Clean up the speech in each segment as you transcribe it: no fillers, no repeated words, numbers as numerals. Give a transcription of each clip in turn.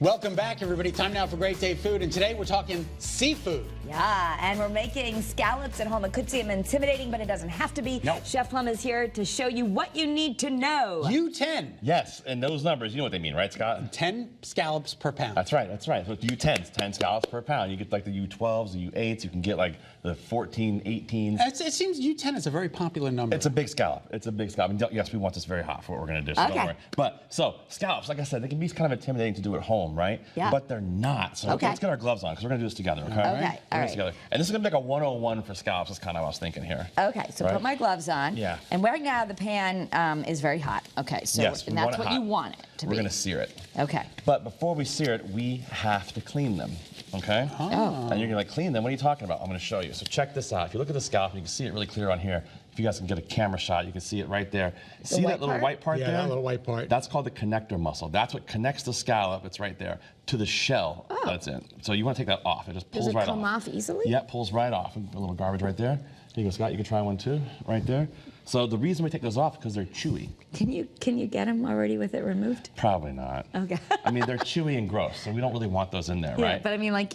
Welcome back, everybody. Time now for Great Day Food, and today we're talking seafood. Yeah, and we're making scallops at home. It could seem intimidating, but it doesn't have to be. Nope. Chef Plum is here to show you what you need to know. U10. Yes, and those numbers, you know what they mean, right, Scott? 10 scallops per pound. That's right, that's right. So it's U10s, 10 scallops per pound. You get like the U12s, the U8s, you can get like the 14, 18s. It seems U10 is a very popular number. It's a big scallop. It's a big scallop. And yes, we want this very hot for what we're going to do, so don't worry. But, so, scallops, like I said, they can be kind of intimidating to do at home, right? Yeah. But they're not. So let's get our gloves on, because we're going to do this together, okay? Okay, all right. Together. And this is going to be like a 101 for scallops. That's kind of what I was thinking here. Okay, so put my gloves on. Yeah. And right now the pan is very hot. Okay, so Yes, and that's what you want it to be. We're going to sear it. Okay. But before we sear it, we have to clean them, okay? Oh. And you're gonna clean them. What are you talking about? I'm gonna show you. So check this out. If you look at the scallop, you can see it really clear on here. If you guys can get a camera shot, you can see it right there. See that little white part there? Yeah, that little white part. That's called the connector muscle. That's what connects the scallop, it's right there, to the shell that's in. So you wanna take that off. It just pulls right off. Does it come off easily? Yeah, it pulls right off. A little garbage right there. Here you go, Scott. You can try one too, right there. So the reason we take those off is because they're chewy. Can you get them already with it removed? Probably not. Okay. I mean, they're chewy and gross, so we don't really want those in there, Yeah, right? but I mean, like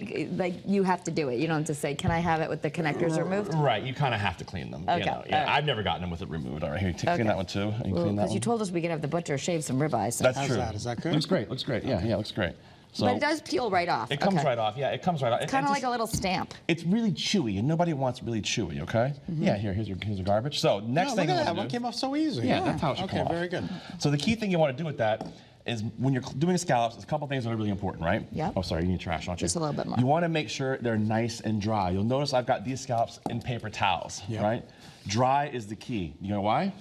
you have to do it. You don't have to say, "Can I have it with the connectors removed?" Right, you kind of have to clean them. Okay. You know? Yeah, All right. I've never gotten them with it removed. All right, here, clean that one too. And clean that Because you one. told us we could have the butcher shave some ribeyes. So. That's How's true. that? Is that good? Looks great. Looks great. Yeah, yeah, looks great. So But it does peel right off. it comes Okay. right off. Yeah, it comes right off. It's kind of like a little stamp. It's really chewy, and nobody wants really chewy. Okay. Yeah. Here's your garbage. So next No, thing look at I that want one to do. came off so easy. Yeah, that's how it should come Okay, off. very good. So the key thing you want to do with that is when you're doing scallops, there's a couple things that are really important, right? Yep. Oh, sorry, you need trash, don't you? Just a little bit more. You want to make sure they're nice and dry. You'll notice I've got these scallops in paper towels, Yep. right? Dry is the key. You know why?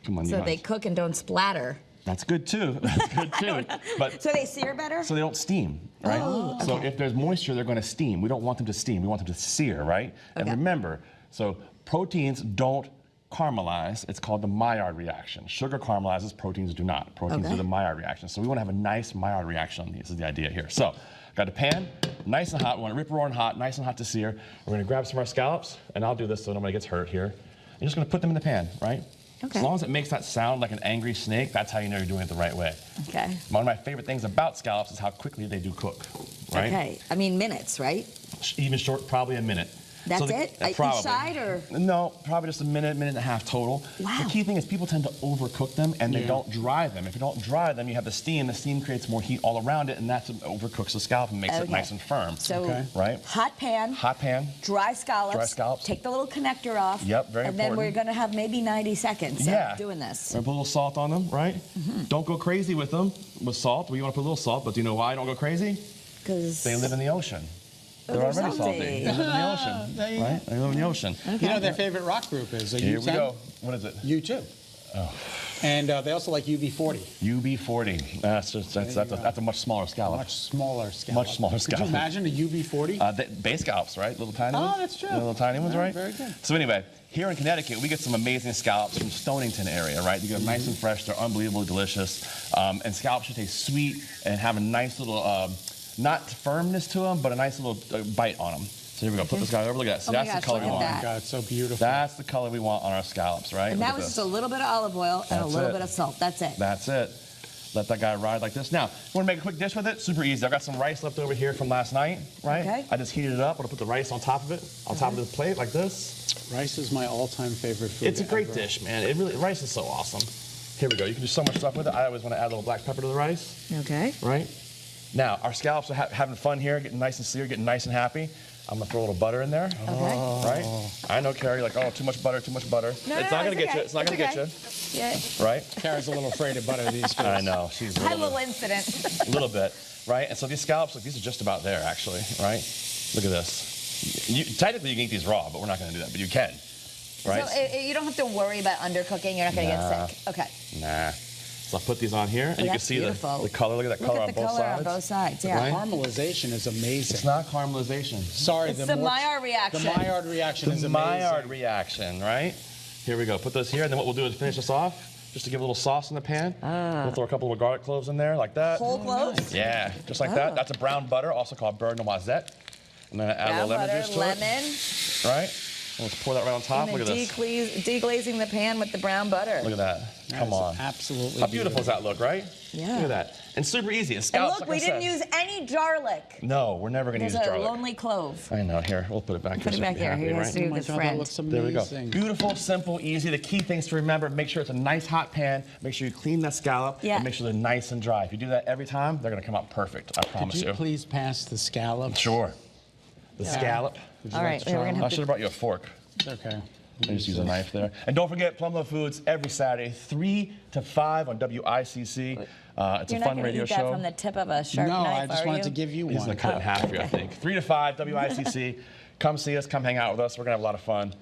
Come on, you So guys. they cook and don't splatter. That's good too. That's good too. But So they sear better? so they don't steam, right? Oh, So okay. if there's moisture, they're going to steam. We don't want them to steam. We want them to sear, right? And Okay. remember, so proteins don't caramelize. It's called the Maillard reaction. Sugar caramelizes, proteins do not. Proteins do the Maillard reaction. So we want to have a nice Maillard reaction on these. This is the idea here. So got a pan, nice and hot. We want to rip roaring hot, nice and hot to sear. We're going to grab some of our scallops, and I'll do this so nobody gets hurt here. You're just going to put them in the pan, right? Okay. As long as it makes that sound like an angry snake, that's how you know you're doing it the right way. Okay. One of my favorite things about scallops is how quickly they do cook, right? Okay. I mean minutes, right? Even short, probably a minute. That's So it? Each Probably. side, or? No, probably just a minute, minute and a half total. Wow. The key thing is people tend to overcook them and they Yeah. don't dry them. If you don't dry them, you have the steam. The steam creates more heat all around it, and that's what overcooks the scallop and makes it Okay. nice and firm. So Okay. Right? hot pan, Hot pan. dry scallops. Dry scallops. Take the little connector off. Yep, very And then we're important. going to have maybe 90 seconds Yeah. of doing this. We're gonna put a little salt on them, right? Don't go crazy with them with salt. We want to put a little salt, but do you know why I don't go crazy? Because They live in the ocean. They're they're already salty. salty. They live in the ocean, There you go. right? They live in the ocean. You know their favorite rock group is a Here U10? we go. What is it? U2. Oh. And they also like UB40. UB40. That's a much smaller scallop. Much smaller scallop. Much smaller Could scallop. you imagine a UB40? The base scallops, right? Little tiny ones. Oh, that's true. The little tiny ones, Yeah, right? very good. So anyway, here in Connecticut, we get some amazing scallops from Stonington area, right? You get them nice and fresh. They're unbelievably delicious. And scallops should taste sweet and have a nice little, not firmness to them, but a nice little bite on them. So here we go. Put this guy over. Look at that. See, Oh my that's gosh, the color look we at want. that. God, it's so beautiful. That's the color we want on our scallops, right? And Look that at was this. just a little bit of olive oil and a That's little it. bit of salt. That's it. That's it. Let that guy ride like this. Now, you want to make a quick dish with it? Super easy. I've got some rice left over here from last night, right? Okay. I just heated it up. I'm going to put the rice on top of it, on top of this plate like this. Rice is my all-time favorite food. It's a great ever. dish, man. Rice is so awesome. Here we go. You can do so much stuff with it. I always want to add a little black pepper to the rice, Okay. right? Now, our scallops are having fun here, getting nice and seared, getting nice and happy. I'm going to throw a little butter in there. Okay. Right? I know, Carrie, like, oh, too much butter, too much butter. No, it's no, not going to get okay. you. It's not going to It's get you. Yeah. Right? Kara's a little afraid of butter these days. I know. She's a I had a little little incident. a little bit, right? And so these scallops, like, these are just about there, actually, right? Look at this. Technically, you can eat these raw, but we're not going to do that. But you can, right? So you don't have to worry about undercooking. You're not going to get sick. Okay. Nah. So I'll put these on here, and you can that's see beautiful. the color. Look at that color on Look at the both color sides. on both sides. Yeah. Right? Caramelization is amazing. It's not caramelization. Sorry, It's the Maillard reaction. The Maillard reaction is The amazing. Maillard reaction, right? Here we go. Put those here, and then what we'll do is finish this off, just to give a little sauce in the pan. We'll throw a couple of garlic cloves in there, like that. Whole cloves? Yeah, just like that. That's a brown butter, also called beurre noisette. I'm gonna add a Brown little lemon butter, juice to lemon. it. Right? Let's pour that right on top. And Look then at this. deglazing the pan with the brown butter. Look at that. Come on. Absolutely. How beautiful does that look, right? Yeah. Look at that. And super easy. And Scallops, look, like we I didn't said. use any garlic. No, we're never going to use There's a garlic. lonely clove. I know. Here, we'll put it back here. Put it so back you're here. happy, He has right? to be Oh my the God, friend. that looks There we go. amazing. Beautiful, simple, easy. The key things to remember, make sure it's a nice hot pan. Make sure you clean that scallop. Yeah. And make sure they're nice and dry. If you do that every time, they're going to come out perfect. I promise Could you please pass the scallops? Sure. The scallop. Would you All like right, to we're try gonna one? I should have brought you a fork. Okay. I just use a knife there. And don't forget, Plum Love Foods every Saturday, 3 to 5 on WICC. It's You're a not fun going to radio eat that show. from the tip of a sharp No, knife, I just are wanted you? to give you He's one. going to cut it in half for you, I think. 3 to 5, WICC. Come see us. Come hang out with us. We're going to have a lot of fun.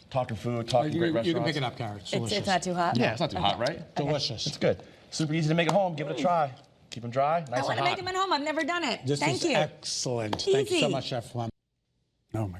Talking food, talking great restaurants. You can pick it up, Garrett. It's delicious. It's not too hot? Yeah, it's not too hot, right? Delicious. It's good. Super easy to make at home. Give it a try. Keep them dry, nice I want and to hot. make them at home. I've never done it. This Thank is you. excellent. Thank you so Easy. much, Chef Plum. Oh my